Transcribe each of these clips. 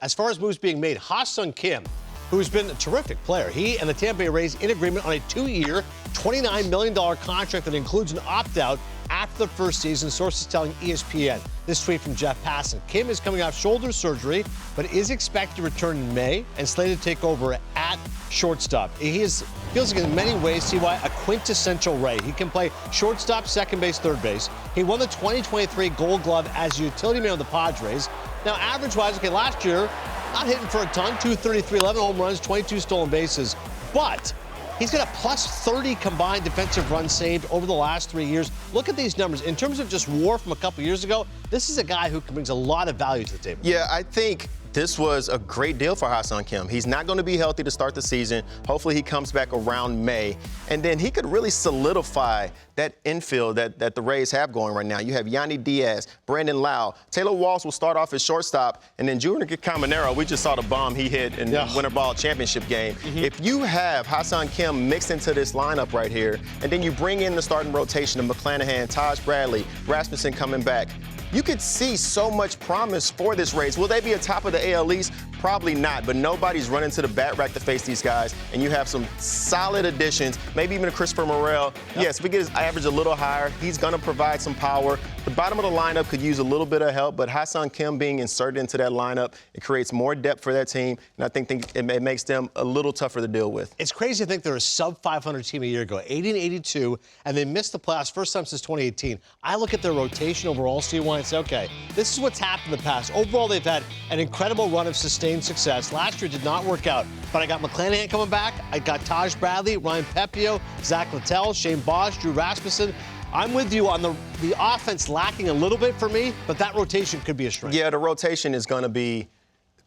as far as moves being made, Ha-Seong Kim, who's been a terrific player, he and the Tampa Bay Rays in agreement on a 2-year, $29 million contract that includes an opt-out after the first season, sources telling ESPN. This tweet from Jeff Passan. Kim is coming off shoulder surgery, but is expected to return in May and slated to take over at shortstop. He feels like in many ways, CY, a quintessential Ray. He can play shortstop, second base, third base. He won the 2023 Gold Glove as utility man of the Padres. Now, average-wise, okay, last year, not hitting for a ton, 233, 11 home runs, 22 stolen bases, but he's got a plus 30 combined defensive runs saved over the last 3 years. Look at these numbers. In terms of just WAR from a couple years ago, this is a guy who brings a lot of value to the table. Yeah, I think this was a great deal for Ha-Seong Kim. He's not going to be healthy to start the season. Hopefully he comes back around May. And then he could really solidify that infield that the Rays have going right now. You have Yandy Diaz, Brandon Lau. Taylor Walsh will start off as shortstop. And then Junior Caminero, we just saw the bomb he hit in the Winter Ball Championship game. If you have Ha-Seong Kim mixed into this lineup right here, and then you bring in the starting rotation of McClanahan, Taj Bradley, Rasmussen coming back, you could see so much promise for this Rays. Will they be atop of the AL East? Probably not, but nobody's running to the bat rack to face these guys, and you have some solid additions, maybe even a Christopher Morel. Yes, if we get his average a little higher, he's going to provide some power. The bottom of the lineup could use a little bit of help, but Ha-Seong Kim being inserted into that lineup, it creates more depth for that team, and I think it makes them a little tougher to deal with. It's crazy to think they're a sub-500 team a year ago, 80-82, and they missed the playoffs first time since 2018. I look at their rotation overall, CY, and say, okay, this is what's happened in the past. Overall, they've had an incredible run of sustained success. Last year did not work out, but I got McClanahan coming back. I got Taj Bradley, Ryan Pepio, Zach Littell, Shane Bosch, Drew Rasmussen. I'm with you on the offense lacking a little bit for me, but that rotation could be a strength. Yeah, the rotation is going to be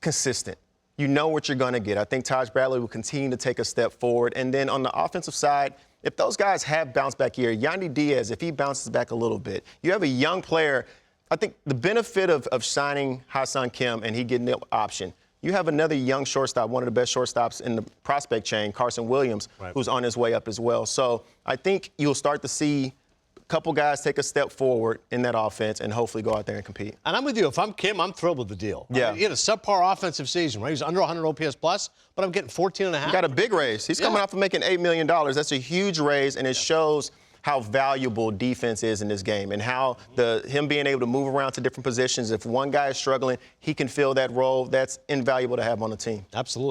consistent. You know what you're going to get. I think Taj Bradley will continue to take a step forward. And then on the offensive side, if those guys have bounce back here, Yandy Diaz, if he bounces back a little bit, you have a young player. I think the benefit of signing Ha-Seong Kim and he getting the option, you have another young shortstop, one of the best shortstops in the prospect chain, Carson Williams, who's on his way up as well. So I think you'll start to see a couple guys take a step forward in that offense and hopefully go out there and compete. And I'm with you. If I'm Kim, I'm thrilled with the deal. Yeah. I mean, he had a subpar offensive season, right? He was under 100 OPS plus, but I'm getting 14 and a half. He got a big raise. He's coming off of making $8 million. That's a huge raise, and it shows how valuable defense is in this game and how him being able to move around to different positions. If one guy is struggling, he can fill that role. That's invaluable to have on the team. Absolutely.